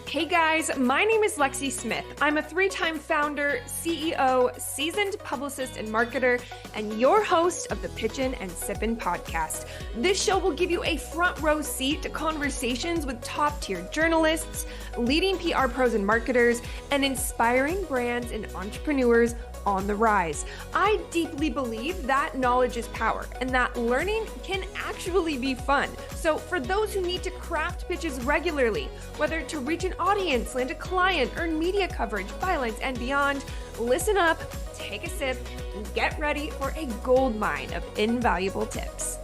Hey guys, my name is Lexie Smith. I'm a three-time founder, CEO, seasoned publicist and marketer, and your host of the Pitchin and Sippin podcast. This show will give you a front row seat to conversations with top-tier journalists, leading PR pros and marketers, and inspiring brands and entrepreneurs on the rise. I deeply believe that knowledge is power and that learning can actually be fun. So for those who need to craft pitches regularly, whether to reach an audience, land a client, earn media coverage, bylines, and beyond, listen up, take a sip, and get ready for a goldmine of invaluable tips.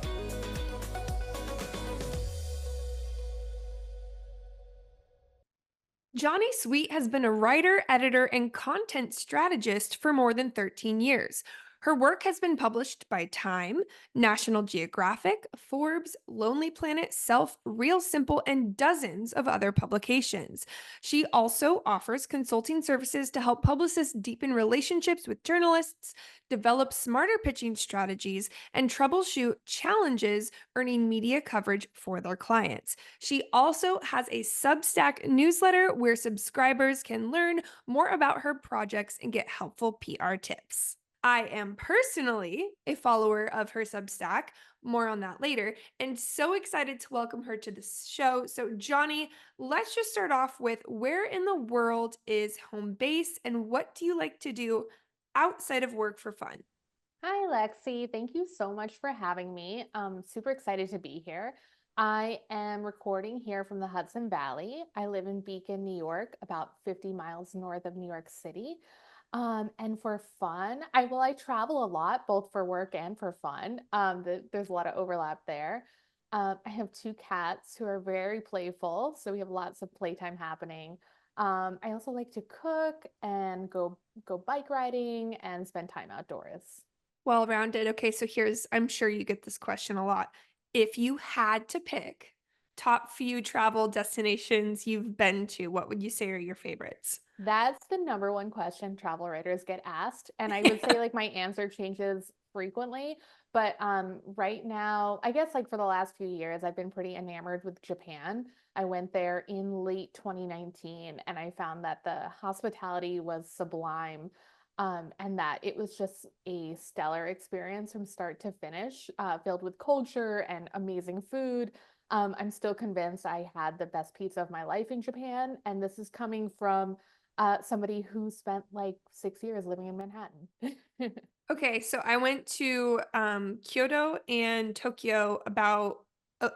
Joni Sweet has been a writer, editor, and content strategist for more than 13 years. Her work has been published by Time, National Geographic, Forbes, Lonely Planet, Self, Real Simple, and dozens of other publications. She also offers consulting services to help publicists deepen relationships with journalists, develop smarter pitching strategies, and troubleshoot challenges earning media coverage for their clients. She also has a Substack newsletter where subscribers can learn more about her projects and get helpful PR tips. I am personally a follower of her Substack, more on that later, and so excited to welcome her to the show. So, Johnny, let's just start off with where in the world is home base and what do you like to do outside of work for fun? Hi, Lexie. Thank you so much for having me. I'm super excited to be here. I am recording here from the Hudson Valley. I live in Beacon, New York, about 50 miles north of New York City. And for fun, I travel a lot, both for work and for fun. There's a lot of overlap there. I have two cats who are very playful, so we have lots of playtime happening. I also like to cook and go bike riding and spend time outdoors. Well-rounded. Okay, so I'm sure you get this question a lot. If you had to pick top few travel destinations you've been to, what would you say are your favorites? That's the number one question travel writers get asked. And I would say like my answer changes frequently. But right now, I guess like for the last few years, I've been pretty enamored with Japan. I went there in late 2019 and I found that the hospitality was sublime. And that it was just a stellar experience from start to finish, filled with culture and amazing food. I'm still convinced I had the best pizza of my life in Japan. And this is coming from somebody who spent like 6 years living in Manhattan. Okay, so I went to Kyoto and Tokyo about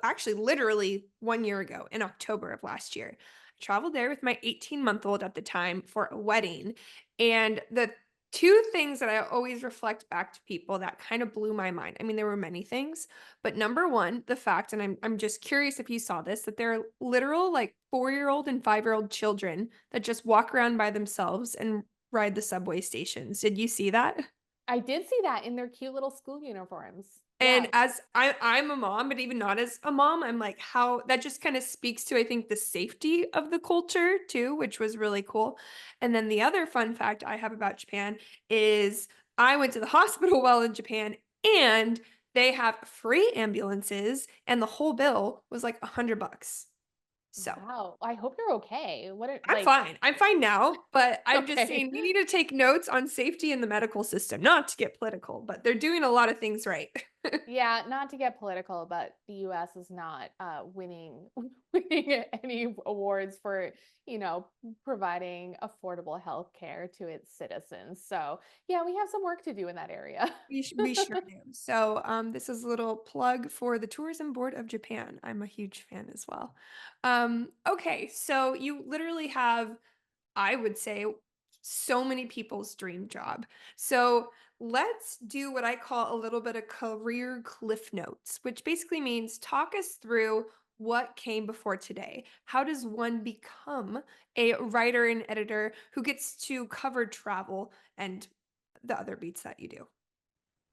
actually literally 1 year ago in October of last year. I traveled there with my 18-month-old at the time for a wedding. And the two things that I always reflect back to people that kind of blew my mind. I mean, there were many things, but number one, the fact, and I'm just curious if you saw this, that there are literal like 4-year-old and 5-year-old children that just walk around by themselves and ride the subway stations. Did you see that? I did see that in their cute little school uniforms. Yeah. And as I'm a mom, but even not as a mom, I'm like, how that just kind of speaks to, I think, the safety of the culture too, which was really cool. And then the other fun fact I have about Japan is I went to the hospital while in Japan and they have free ambulances and the whole bill was like $100. So Wow. I hope you're okay. What are I'm like fine. I'm fine now, but I'm just okay. saying we need to take notes on safety in the medical system, not to get political, but they're doing a lot of things right. Yeah, not to get political, but the US is not winning winning any awards for, providing affordable health care to its citizens. So, yeah, we have some work to do in that area. We sure do. So, this is a little plug for the Tourism Board of Japan. I'm a huge fan as well. Okay, so you literally have, I would say, so many people's dream job. So let's do what I call a little bit of career cliff notes, which basically means talk us through what came before today. How does one become a writer and editor who gets to cover travel and the other beats that you do?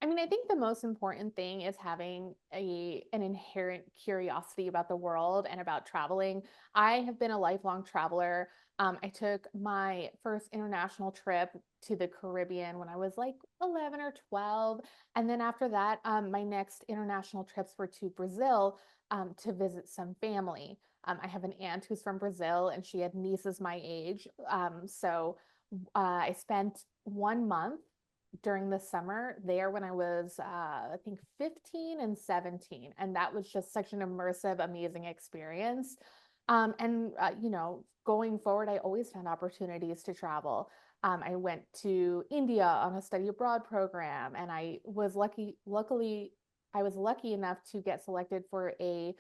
I mean, I think the most important thing is having an inherent curiosity about the world and about traveling. I have been a lifelong traveler. I took my first international trip to the Caribbean when I was like 11 or 12. And then after that, my next international trips were to Brazil. to visit some family. I have an aunt who's from Brazil and she had nieces my age. I spent 1 month during the summer there when I was, I think, 15 and 17. And that was just such an immersive, amazing experience. Going forward, I always found opportunities to travel. I went to India on a study abroad program, and I was lucky enough to get selected for an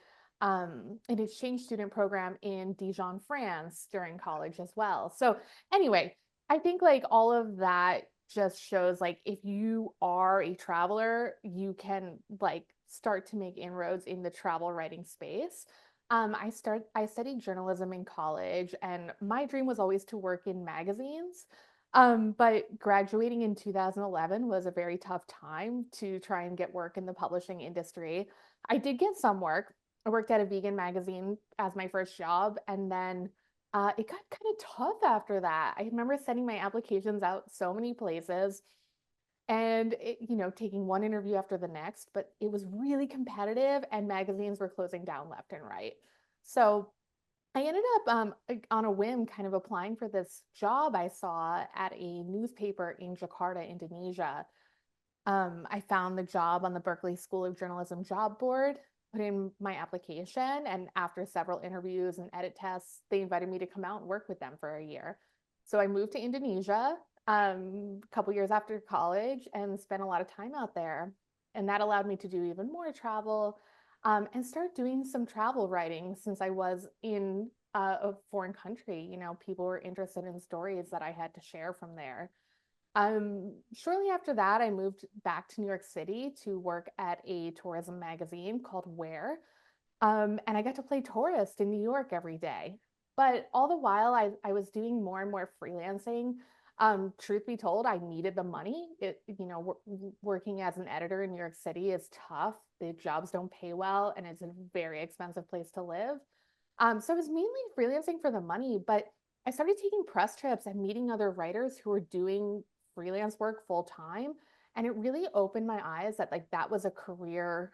exchange student program in Dijon, France during college as well. So anyway, I think like all of that just shows like if you are a traveler, you can like start to make inroads in the travel writing space. I studied journalism in college, and my dream was always to work in magazines. But graduating in 2011 was a very tough time to try and get work in the publishing industry. I did get some work. I worked at a vegan magazine as my first job, and then it got kind of tough after that. I remember sending my applications out so many places and taking one interview after the next, but it was really competitive and magazines were closing down left and right. So I ended up on a whim kind of applying for this job I saw at a newspaper in Jakarta, Indonesia. I found the job on the Berkeley School of Journalism job board, put in my application, and after several interviews and edit tests, they invited me to come out and work with them for a year. So I moved to Indonesia a couple years after college and spent a lot of time out there. And that allowed me to do even more travel and start doing some travel writing since I was in a foreign country. People were interested in stories that I had to share from there. Shortly after that, I moved back to New York City to work at a tourism magazine called Where. And I got to play tourist in New York every day. But all the while, I was doing more and more freelancing. Truth be told, I needed the money. Working as an editor in New York City is tough. The jobs don't pay well, and it's a very expensive place to live. So I was mainly freelancing for the money, but I started taking press trips and meeting other writers who were doing freelance work full time. And it really opened my eyes that like that was a career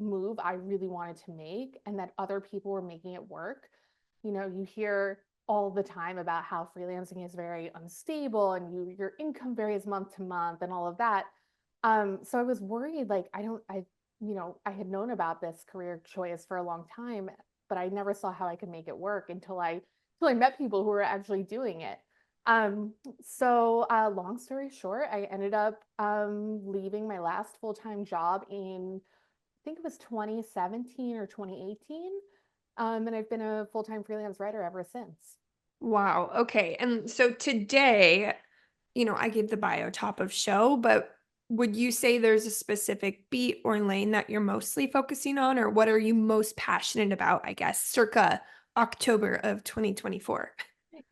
move I really wanted to make and that other people were making it work. You hear all the time about how freelancing is very unstable and your income varies month to month and all of that. So I was worried, like I had known about this career choice for a long time, but I never saw how I could make it work until I met people who were actually doing it. Long story short, I ended up leaving my last full-time job in, I think it was 2017 or 2018. And I've been a full-time freelance writer ever since. Wow. Okay. And so today, I gave the bio top of show, but would you say there's a specific beat or lane that you're mostly focusing on, or what are you most passionate about, I guess, circa October of 2024?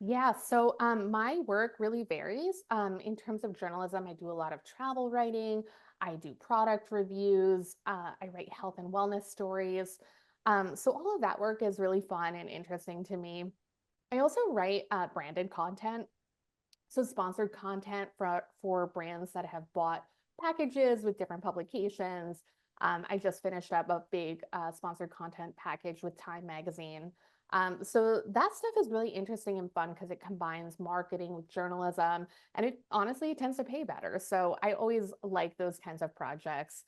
Yeah, so my work really varies. In terms of journalism, I do a lot of travel writing, I do product reviews, I write health and wellness stories. So all of that work is really fun and interesting to me. I also write branded content, so sponsored content for brands that have bought packages with different publications. I just finished up a big sponsored content package with Time Magazine. So that stuff is really interesting and fun because it combines marketing with journalism, and it honestly tends to pay better. So I always like those kinds of projects.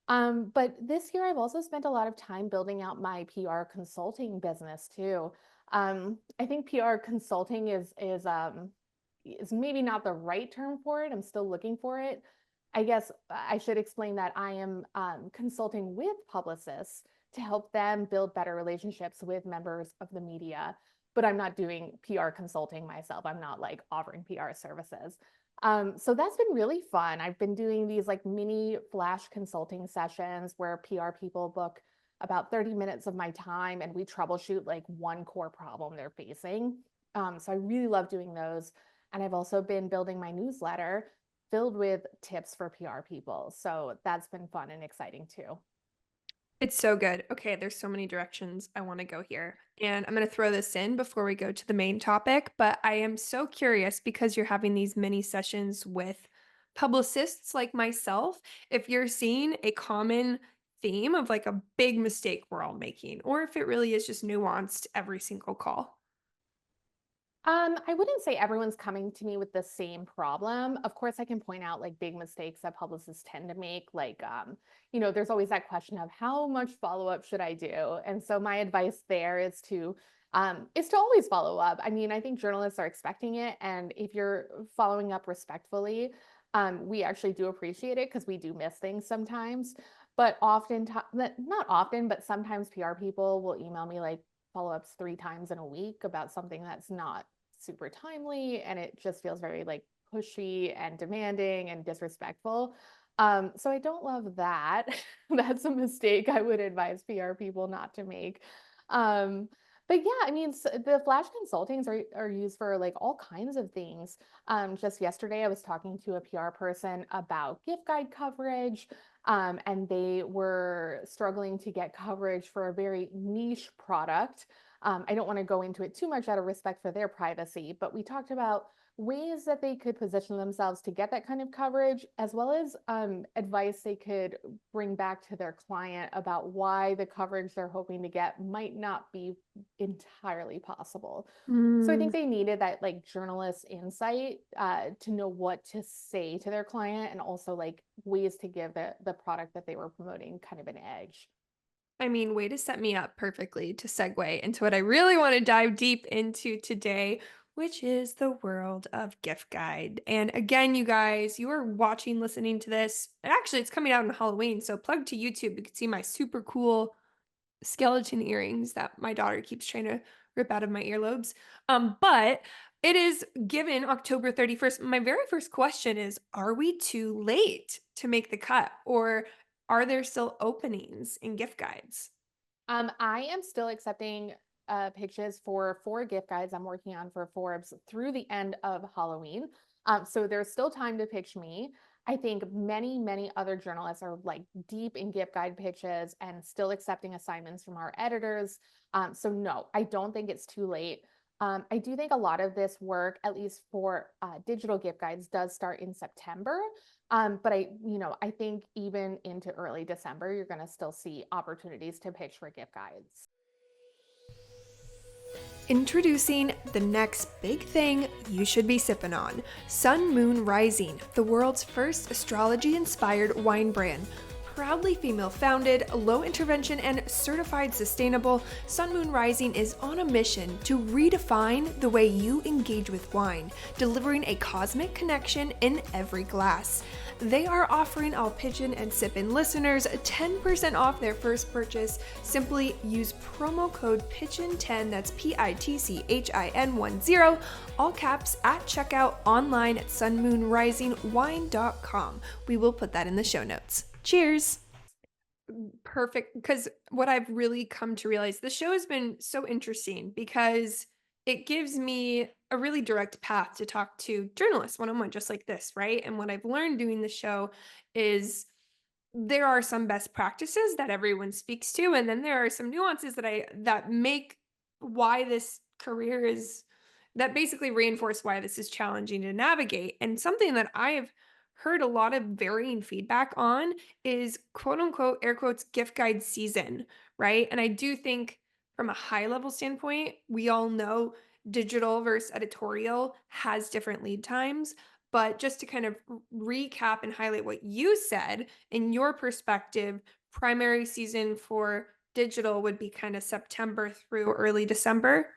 But this year I've also spent a lot of time building out my PR consulting business too. I think PR consulting is maybe not the right term for it. I'm still looking for it. I guess I should explain that I am consulting with publicists to help them build better relationships with members of the media. But I'm not doing PR consulting myself. I'm not like offering PR services. So that's been really fun. I've been doing these like mini flash consulting sessions where PR people book about 30 minutes of my time and we troubleshoot like one core problem they're facing. So I really love doing those. And I've also been building my newsletter filled with tips for PR people. So that's been fun and exciting too. It's so good. Okay, there's so many directions I want to go here. And I'm going to throw this in before we go to the main topic, but I am so curious because you're having these mini sessions with publicists like myself, if you're seeing a common theme of like a big mistake we're all making, or if it really is just nuanced every single call. I wouldn't say everyone's coming to me with the same problem. Of course, I can point out like big mistakes that publicists tend to make. Like, there's always that question of how much follow up should I do? And so my advice there is to always follow up. I mean, I think journalists are expecting it, and if you're following up respectfully, we actually do appreciate it because we do miss things sometimes. But often, not often, but sometimes PR people will email me like follow-ups 3 times in a week about something that's not super timely, and it just feels very like pushy and demanding and disrespectful. So I don't love that. That's a mistake I would advise PR people not to make. Um, but yeah, I mean, the flash consultings are used for like all kinds of things. Just yesterday, I was talking to a PR person about gift guide coverage, and they were struggling to get coverage for a very niche product. I don't want to go into it too much out of respect for their privacy, but we talked about ways that they could position themselves to get that kind of coverage, as well as advice they could bring back to their client about why the coverage they're hoping to get might not be entirely possible. So I think Mm. they needed that like journalist insight to know what to say to their client, and also like ways to give the product that they were promoting kind of an edge. I mean, way to set me up perfectly to segue into what I really want to dive deep into today, which is the world of gift guide. And again, you guys, you are watching, listening to this. Actually, it's coming out on Halloween. So plug to YouTube. You can see my super cool skeleton earrings that my daughter keeps trying to rip out of my earlobes. But it is given October 31st. My very first question is, are we too late to make the cut? Or are there still openings in gift guides? I am still accepting pitches for 4 gift guides I'm working on for Forbes through the end of Halloween. So there's still time to pitch me. I think many, many other journalists are like deep in gift guide pitches and still accepting assignments from our editors. So no, I don't think it's too late. I do think a lot of this work, at least for digital gift guides, does start in September. But I think even into early December, you're going to still see opportunities to pitch for gift guides. Introducing the next big thing you should be sipping on, Sun Moon Rising, the world's first astrology inspired wine brand. Proudly female founded, low intervention, and certified sustainable, Sun Moon Rising is on a mission to redefine the way you engage with wine, delivering a cosmic connection in every glass. They are offering all Pitchin and Sippin listeners 10% off their first purchase. Simply use promo code PITCHIN10, that's PITCHIN10, all caps, at checkout online at sunmoonrisingwine.com. We will put that in the show notes. Cheers! Perfect. Because what I've really come to realize, the show has been so interesting because it gives me a really direct path to talk to journalists one on one, just like this, right? And what I've learned doing the show is there are some best practices that everyone speaks to, and then there are some nuances that make why this career is that basically reinforce why this is challenging to navigate. And something that I have heard a lot of varying feedback on is quote unquote air quotes gift guide season, right? And I do think from a high level standpoint, we all know digital versus editorial has different lead times. But just to kind of recap and highlight what you said, in your perspective, primary season for digital would be kind of September through early December.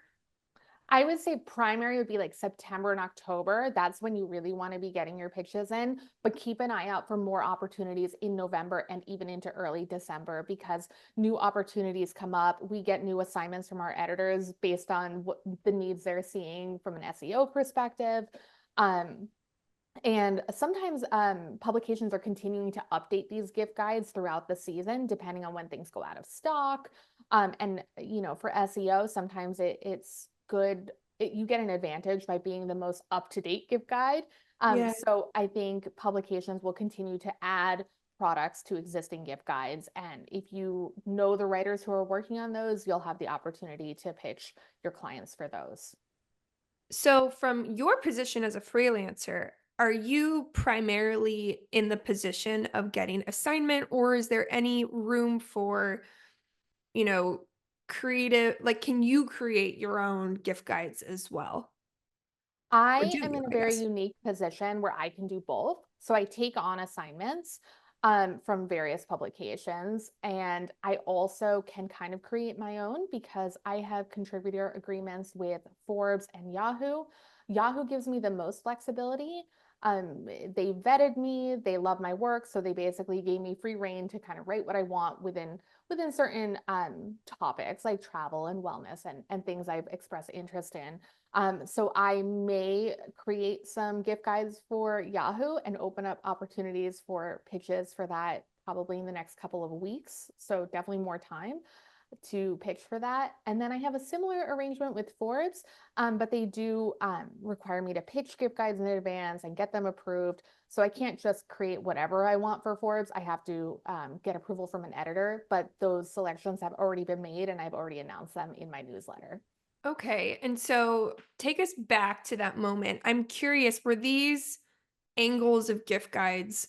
I would say primary would be like September and October. That's when you really want to be getting your pitches in, but keep an eye out for more opportunities in November and even into early December, because new opportunities come up. We get new assignments from our editors based on what the needs they're seeing from an SEO perspective. Um, and sometimes publications are continuing to update these gift guides throughout the season, depending on when things go out of stock. And for SEO, sometimes it's good. You get an advantage by being the most up-to-date gift guide. Yeah. So I think publications will continue to add products to existing gift guides. And if you know the writers who are working on those, you'll have the opportunity to pitch your clients for those. So, from your position as a freelancer, are you primarily in the position of getting assignment, or is there any room for, you know, creative like, can you create your own gift guides as well? Or I do am you, in a I very guess? unique position where I can do both. So I take on assignments from various publications, and I also can kind of create my own because I have contributor agreements with Forbes and Yahoo. Yahoo gives me the most flexibility. They vetted me, they love my work, so they basically gave me free reign to kind of write what I want within certain topics like travel and wellness and things I've expressed interest in. So I may create some gift guides for Yahoo and open up opportunities for pitches for that probably in the next couple of weeks. So definitely more time to pitch for that. And then I have a similar arrangement with Forbes, but they do require me to pitch gift guides in advance and get them approved. So I can't just create whatever I want for Forbes. I have to get approval from an editor, but those selections have already been made and I've already announced them in my newsletter. Okay, and so take us back to that moment. I'm curious, were these angles of gift guides,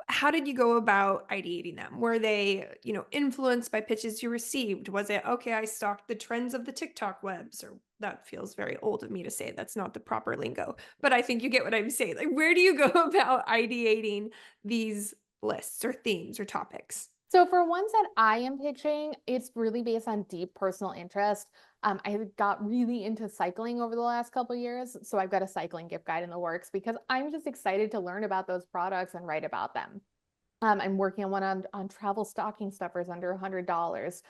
how did you go about ideating them? Were they, influenced by pitches you received? Was it, okay, I stalked the trends of the TikTok webs, or that feels very old of me to say, that's not the proper lingo, but I think you get what I'm saying. Like, where do you go about ideating these lists or themes or topics? So for ones that I am pitching, it's really based on deep personal interest. I got really into cycling over the last couple of years, so I've got a cycling gift guide in the works because I'm just excited to learn about those products and write about them. I'm working on one on travel stocking stuffers under $100.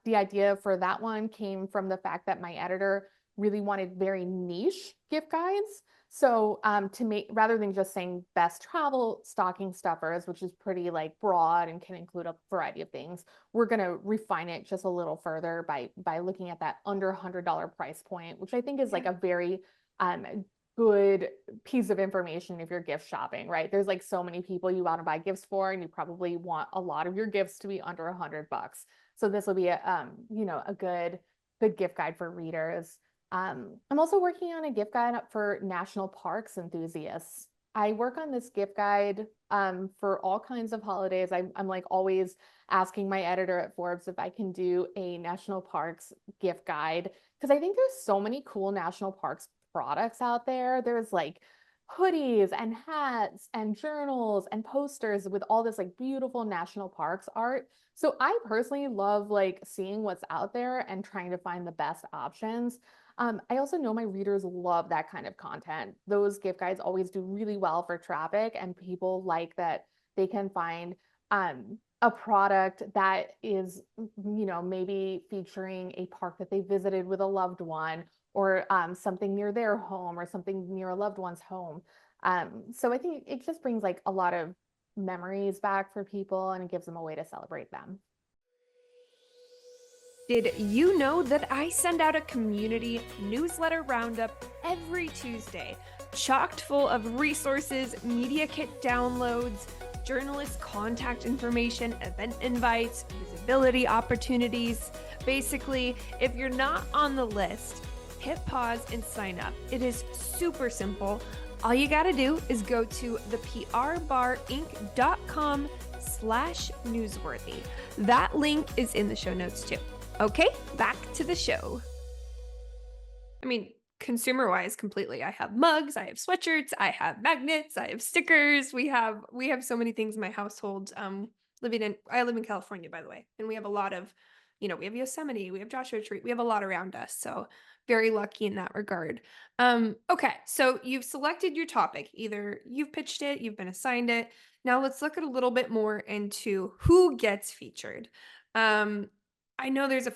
The idea for that one came from the fact that my editor really wanted very niche gift guides. So to make rather than just saying best travel stocking stuffers, which is pretty like broad and can include a variety of things, we're gonna refine it just a little further by looking at that under $100 price point, which I think is like Yeah. a very good piece of information if you're gift shopping, right? There's like so many people you want to buy gifts for, and you probably want a lot of your gifts to be under $100. So this will be a good gift guide for readers. I'm also working on a gift guide for national parks enthusiasts. I work on this gift guide for all kinds of holidays. I'm like always asking my editor at Forbes if I can do a national parks gift guide because I think there's so many cool national parks products out there. There's like hoodies and hats and journals and posters with all this like beautiful national parks art. So I personally love like seeing what's out there and trying to find the best options. I also know my readers love that kind of content. Those gift guides always do really well for traffic, and people like that they can find a product that is, maybe featuring a park that they visited with a loved one or something near their home or something near a loved one's home. So I think it just brings like a lot of memories back for people and it gives them a way to celebrate them. Did you know that I send out a community newsletter roundup every Tuesday, chocked full of resources, media kit downloads, journalist contact information, event invites, visibility opportunities? Basically, if you're not on the list, hit pause and sign up. It is super simple. All you got to do is go to theprbarinc.com/newsworthy. That link is in the show notes too. Okay, back to the show. I mean, consumer wise, completely. I have mugs, I have sweatshirts, I have magnets, I have stickers. We have so many things in my household. I live in California, by the way, and we have a lot of, we have Yosemite, we have Joshua Tree, we have a lot around us. So very lucky in that regard. Okay, so you've selected your topic. Either you've pitched it, you've been assigned it. Now let's look at a little bit more into who gets featured. Um, I know this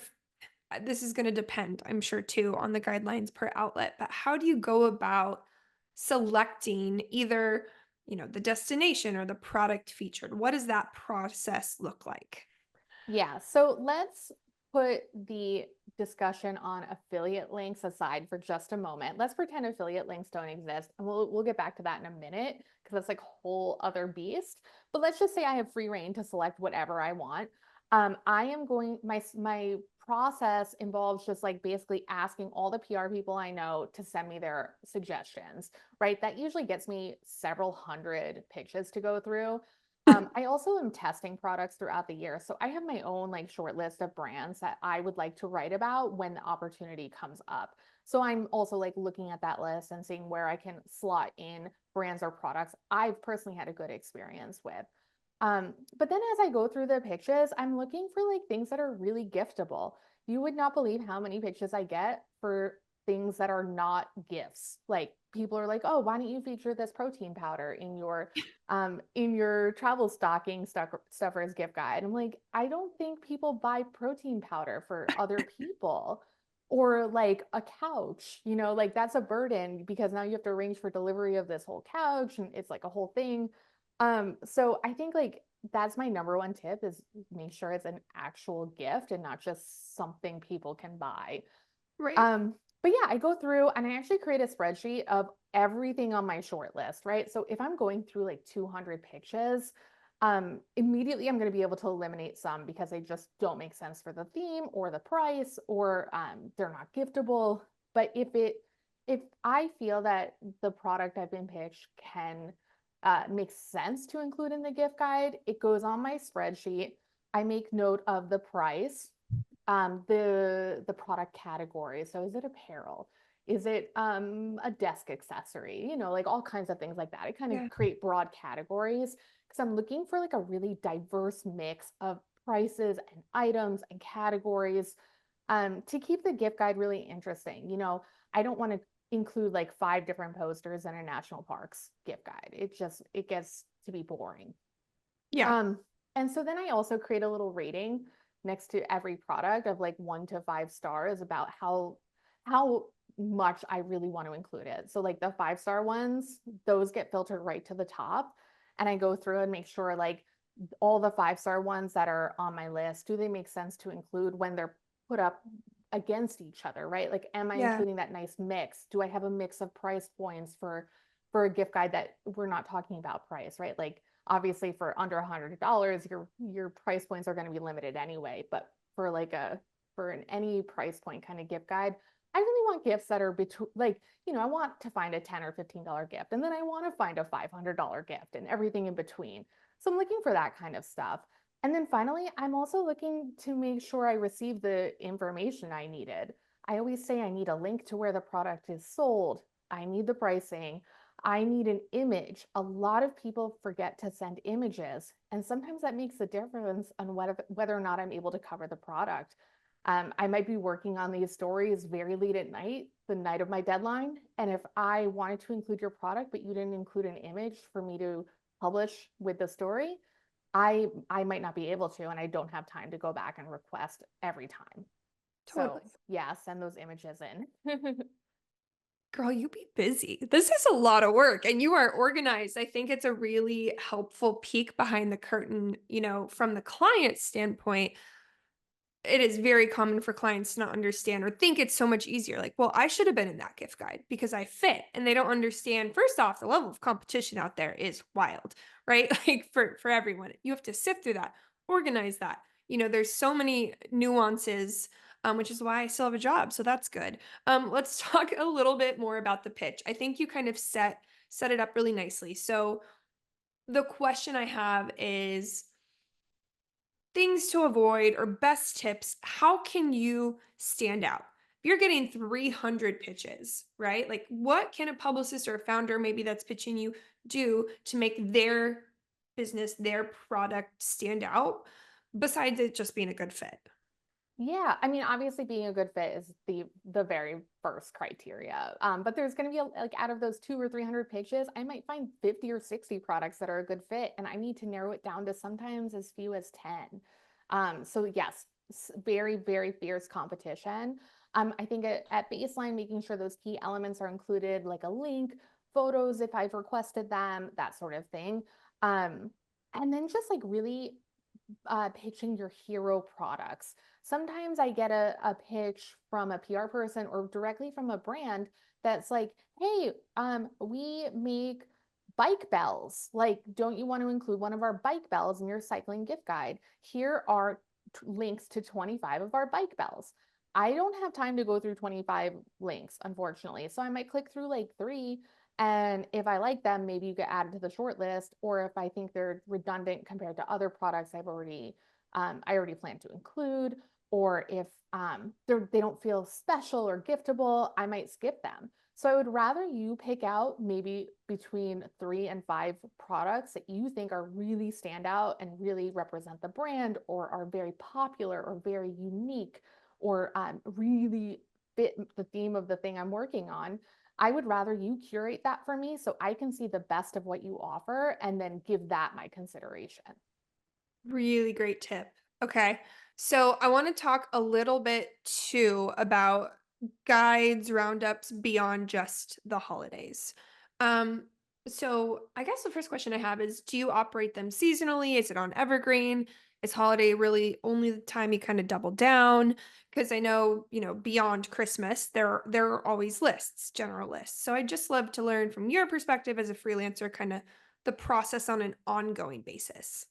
is going to depend, I'm sure, too, on the guidelines per outlet, but how do you go about selecting either, the destination or the product featured? What does that process look like? Yeah, so let's put the discussion on affiliate links aside for just a moment. Let's pretend affiliate links don't exist, and we'll get back to that in a minute because that's like a whole other beast. But let's just say I have free reign to select whatever I want. I am going my process involves just like basically asking all the PR people I know to send me their suggestions, right? That usually gets me several hundred pitches to go through. I also am testing products throughout the year. So I have my own like short list of brands that I would like to write about when the opportunity comes up. So I'm also like looking at that list and seeing where I can slot in brands or products I've personally had a good experience with. But then as I go through the pitches, I'm looking for like things that are really giftable. You would not believe how many pitches I get for things that are not gifts. Like people are like, "Oh, why don't you feature this protein powder in your travel stocking stuffers gift guide?" I'm like, "I don't think people buy protein powder for other people." Or like a couch, like that's a burden because now you have to arrange for delivery of this whole couch and it's like a whole thing. So I think like that's my number one tip is make sure it's an actual gift and not just something people can buy. Right. Um, but yeah, I go through and I actually create a spreadsheet of everything on my short list, right? So if I'm going through like 200 pitches, immediately I'm going to be able to eliminate some because they just don't make sense for the theme or the price or they're not giftable. But if I feel that the product I've been pitched can makes sense to include in the gift guide, it goes on my spreadsheet. I make note of the price, the product category. So is it apparel? Is it a desk accessory? Like all kinds of things like that. I kind of Yeah. create broad categories because I'm looking for like a really diverse mix of prices and items and categories to keep the gift guide really interesting. I don't want to include like 5 different posters in a national parks gift guide. It gets to be boring. Yeah. Um, and so then I also create a little rating next to every product of like 1 to 5 stars about how much I really want to include it. So like the 5 star ones, those get filtered right to the top. And I go through and make sure like all the 5 star ones that are on my list, do they make sense to include when they're put up against each other, right? Like, am I Yeah. including that nice mix? Do I have a mix of price points for a gift guide that we're not talking about price, right? Like obviously for under $100, your price points are going to be limited anyway. But for like any price point kind of gift guide, I really want gifts that are between like, I want to find a $10 or $15 gift, and then I want to find a $500 gift and everything in between. So I'm looking for that kind of stuff. And then finally, I'm also looking to make sure I receive the information I needed. I always say I need a link to where the product is sold. I need the pricing. I need an image. A lot of people forget to send images, and sometimes that makes a difference on whether or not I'm able to cover the product. I might be working on these stories very late at night, the night of my deadline. And if I wanted to include your product, but you didn't include an image for me to publish with the story, I might not be able to, and I don't have time to go back and request every time. So Totally. yeah, send those images in. Girl, you be busy. This is a lot of work and you are organized. I think it's a really helpful peek behind the curtain, from the client standpoint. It is very common for clients to not understand or think it's so much easier. Like, well, I should have been in that gift guide because I fit. And they don't understand, first off, the level of competition out there is wild, right? Like for everyone. You have to sift through that, organize that. There's so many nuances, which is why I still have a job. So that's good. Let's talk a little bit more about the pitch. I think you kind of set it up really nicely. So the question I have is things to avoid or best tips. How can you stand out? If you're getting 300 pitches, right? Like, what can a publicist or a founder, maybe that's pitching you, do to make their business, their product stand out besides it just being a good fit? Yeah, I mean, obviously being a good fit is the very first criteria. But there's going to be like out of those 2 or 300 pitches, I might find 50 or 60 products that are a good fit, and I need to narrow it down to sometimes as few as 10. So yes, very, very fierce competition. I think at baseline, making sure those key elements are included, like a link, photos if I've requested them, that sort of thing. Um, and then just like really pitching your hero products. Sometimes I get a pitch from a PR person or directly from a brand that's like, hey, we make bike bells. Like, don't you want to include one of our bike bells in your cycling gift guide? Here are links to 25 of our bike bells. I don't have time to go through 25 links, unfortunately. So I might click through like three. And if I like them, maybe you get added to the short list. Or if I think they're redundant compared to other products I already plan to include, or if they don't feel special or giftable, I might skip them. So I would rather you pick out maybe between 3 and 5 products that you think are really stand out and really represent the brand or are very popular or very unique or really fit the theme of the thing I'm working on. I would rather you curate that for me so I can see the best of what you offer and then give that my consideration. Really great tip. Okay. So I want to talk a little bit too about guides, roundups beyond just the holidays. Um, so I guess the first question I have is, do you operate them seasonally? Is it on evergreen? Is holiday really only the time you kind of double down? Because I know, beyond Christmas, there are always lists, general lists. So I'd just love to learn from your perspective as a freelancer, kind of the process on an ongoing basis.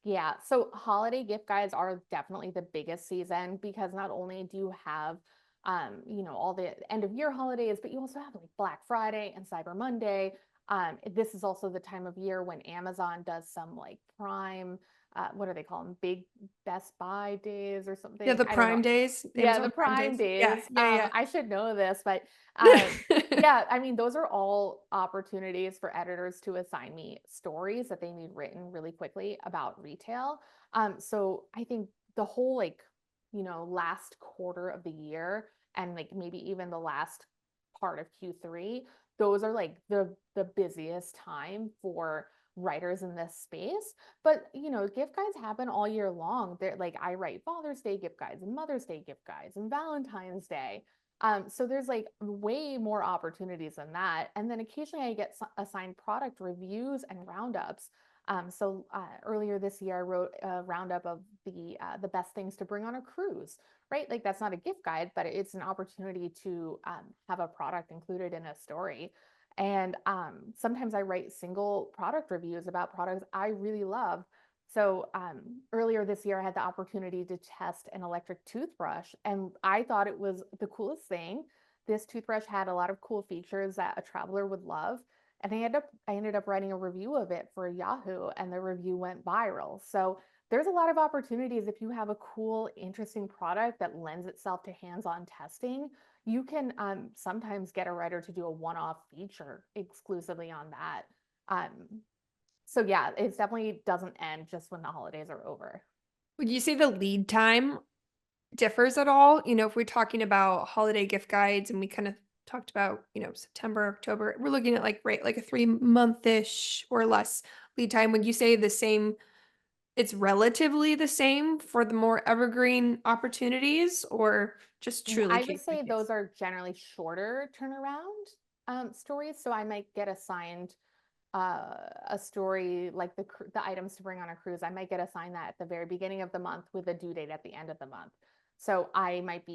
Yeah, so holiday gift guides are definitely the biggest season because not only do you have all the end of year holidays, but you also have like Black Friday and Cyber Monday. This is also the time of year when Amazon does some like Prime, what do they call them? Big Best Buy days or Yeah, something. the I don't know. Prime Days, Yeah, the Amazon Prime Prime Days. Yeah, days. yeah, I should know this, but yeah. yeah, I mean, those are all opportunities for editors to assign me stories that they need written really quickly about retail. So I think the whole last quarter of the year and like maybe even the last part of Q3, those are like the busiest time for writers in this space. But gift guides happen all year long. They're like I write Father's Day gift guides and Mother's Day gift guides and Valentine's Day. So there's like way more opportunities than that. And then occasionally I get assigned product reviews and roundups. Earlier this year, I wrote a roundup of the best things to bring on a cruise, right? Like that's not a gift guide, but it's an opportunity to have a product included in a story. And sometimes I write single product reviews about products I really love. So earlier this year, I had the opportunity to test an electric toothbrush, and I thought it was the coolest thing. This toothbrush had a lot of cool features that a traveler would love. And I ended up writing a review of it for Yahoo, and the review went viral. So there's a lot of opportunities if you have a cool, interesting product that lends itself to hands-on testing. You can sometimes get a writer to do a one-off feature exclusively on that. So yeah, it definitely doesn't end just when the holidays are over. Would you say the lead time differs at all? If we're talking about holiday gift guides and we kind of talked about, September, October, we're looking at like, right, like a 3-month-ish or less lead time. Would you say the same, it's relatively the same for the more evergreen opportunities or just truly I would case by say case? those are generally shorter turnaround stories. So I might get assigned a story like the items to bring on a cruise. I might get assigned that at the very beginning of the month with a due date at the end of the month. So I might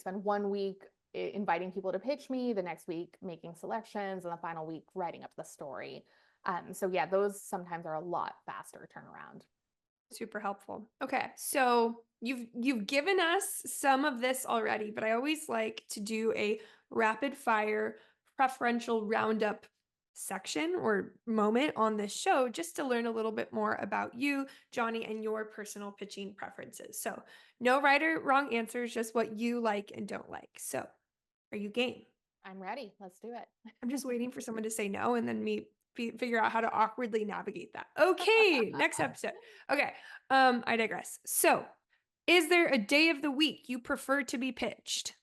spend one week inviting people to pitch me, the next week making selections, and the final week writing up the story. So yeah, those sometimes are a lot faster turnaround. Super helpful. Okay. So you've given us some of this already, but I always like to do a rapid fire preferential roundup section or moment on this show just to learn a little bit more about you, Johnny, and your personal pitching preferences. So, no right or wrong answers, just what you like and don't like. So, are you game? I'm ready. Let's do I'm just waiting for someone to say no and then me figure out how to awkwardly navigate that. Okay, it. next episode. Okay, I digress. So, is there a day of the week you prefer to be pitched?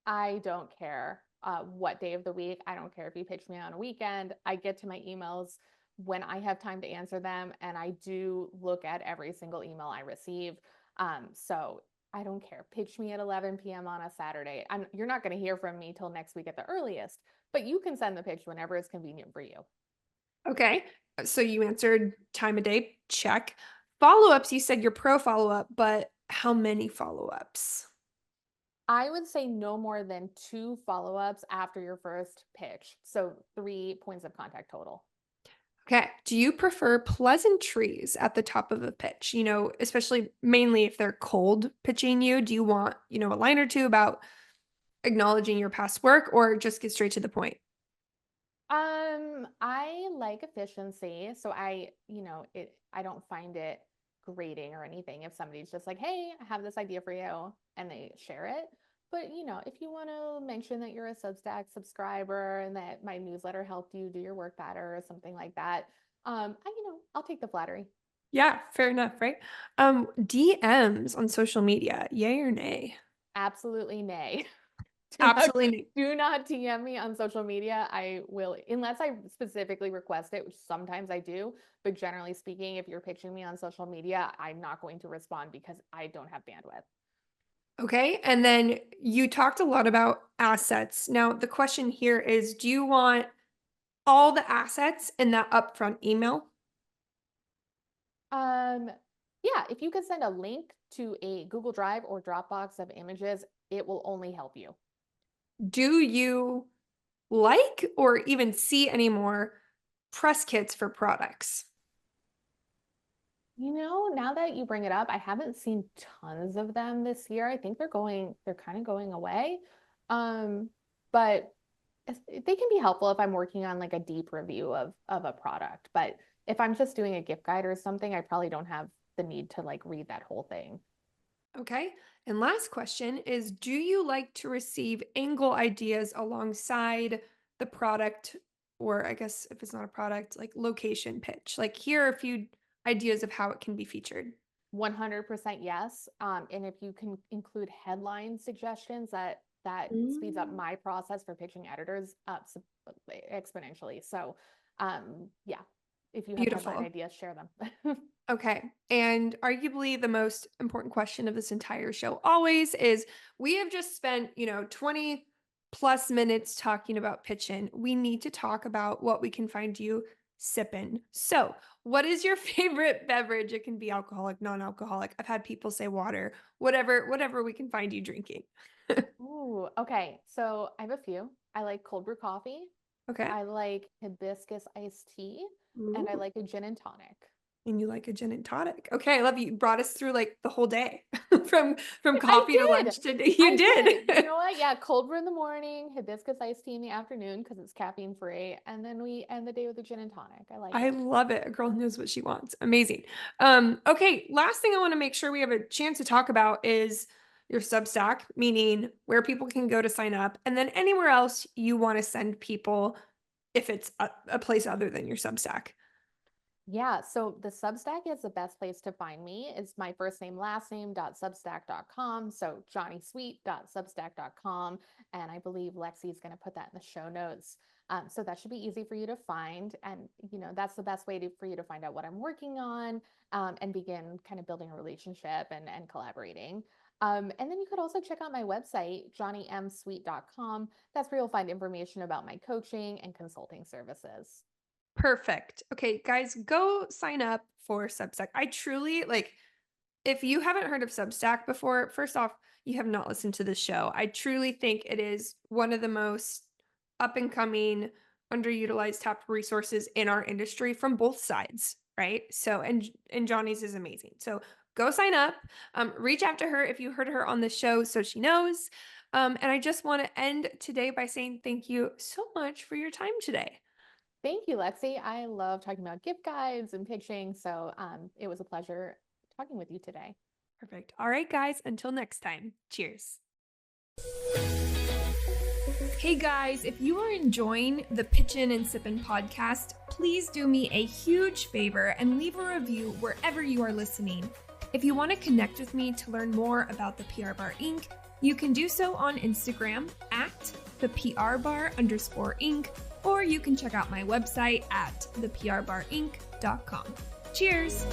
I don't care what day of the week. I don't care if you pitch me on a weekend. I get to my emails when I have time to answer them, and I do look at every single email I receive. So I don't care. Pitch me at 11 p.m. on a Saturday. You're not going to hear from me till next week at the earliest, but you can send the pitch whenever it's convenient for you. Okay, so you answered time of day, check. Follow-ups, you said your pro follow-up, but how many follow-ups? I would say no more than 2 follow ups after your first pitch. So 3 points of contact total. Okay. Do you prefer pleasantries at the top of a pitch? Especially mainly if they're cold pitching you. Do you want, a line or two about acknowledging your past work or just get straight to the point? I like efficiency, so I don't find it grating or anything if somebody's just like, "Hey, I have this idea for you," and they share it. But, if you want to mention that you're a Substack subscriber and that my newsletter helped you do your work better or something like that, I'll take the flattery. Yeah, fair enough, right? DMs on social media, yay or nay? Absolutely nay. Do not Absolutely nay. do not DM me on social media. I will, unless I specifically request it, which sometimes I do, but generally speaking, if you're pitching me on social media, I'm not going to respond because I don't have bandwidth. Okay. And then you talked a lot about assets. Now, the question here is, do you want all the assets in that upfront email? Um, yeah, if you could send a link to a Google Drive or Dropbox of images, it will only help you. Do you like or even see any more press kits for products? Now that you bring it up, I haven't seen tons of them this year. I think they're kind of going away. Um, but they can be helpful if I'm working on like a deep review of a product. But if I'm just doing a gift guide or something, I probably don't have the need to like read that whole thing. Okay. And last question is, do you like to receive angle ideas alongside the product, or I guess if it's not a product, like location pitch? Like, here are a few ideas of how it can be featured. 100% yes. And if you can include headline suggestions, that speeds up Mm, my process for pitching editors up exponentially. So, yeah, if you have headline beautiful. ideas, share them. Okay. And arguably the most important question of this entire show always is, we have just spent, 20 plus minutes talking about pitching. We need to talk about what we can find you sipping. So, what is your favorite beverage? It can be alcoholic, non-alcoholic. I've had people say water, whatever we can find you drinking. Ooh, okay. So I have a few. I like cold brew coffee. Okay. I like hibiscus iced tea, and I Ooh. like a gin and tonic. And you like a gin and tonic. Okay, I love you. You brought us through like the whole day from I coffee to did. lunch to you I did. did. You know what? Yeah, cold brew in the morning, hibiscus iced tea in the afternoon because it's caffeine free, and then we end the day with a gin and tonic. I like I it. love it. A girl who knows what she wants. Amazing. Okay, last thing I want to make sure we have a chance to talk about is your Substack, meaning where people can go to sign up, and then anywhere else you want to send people if it's a place other than your Substack. Yeah, so the Substack is the best place to find me. It's my first name, last name .substack.com. So johnnysweet.substack.com. And I believe Lexie is going to put that in the show notes. So that should be easy for you to find. And, that's the best way for you to find out what I'm working on and begin kind of building a relationship and collaborating. And then you could also check out my website, johnnymsweet.com. That's where you'll find information about my coaching and consulting services. Perfect. Okay, guys, go sign up for Substack. I truly like, if you haven't heard of Substack before, first off, you have not listened to the show. I truly think it is one of the most up and coming, underutilized top resources in our industry from both sides, right? So, and Johnny's is amazing. So go sign up. Reach out to her if you heard her on the show so she knows. And I just want to end today by saying thank you so much for your time today. Thank you, Lexi. I love talking about gift guides and pitching. So it was a pleasure talking with you today. Perfect. All right, guys, until next time. Cheers. Hey guys, if you are enjoying the Pitchin and Sippin podcast, please do me a huge favor and leave a review wherever you are listening. If you want to connect with me to learn more about the PR Bar Inc., you can do so on Instagram at the PR Bar _Inc., or you can check out my website at theprbarinc.com. Cheers!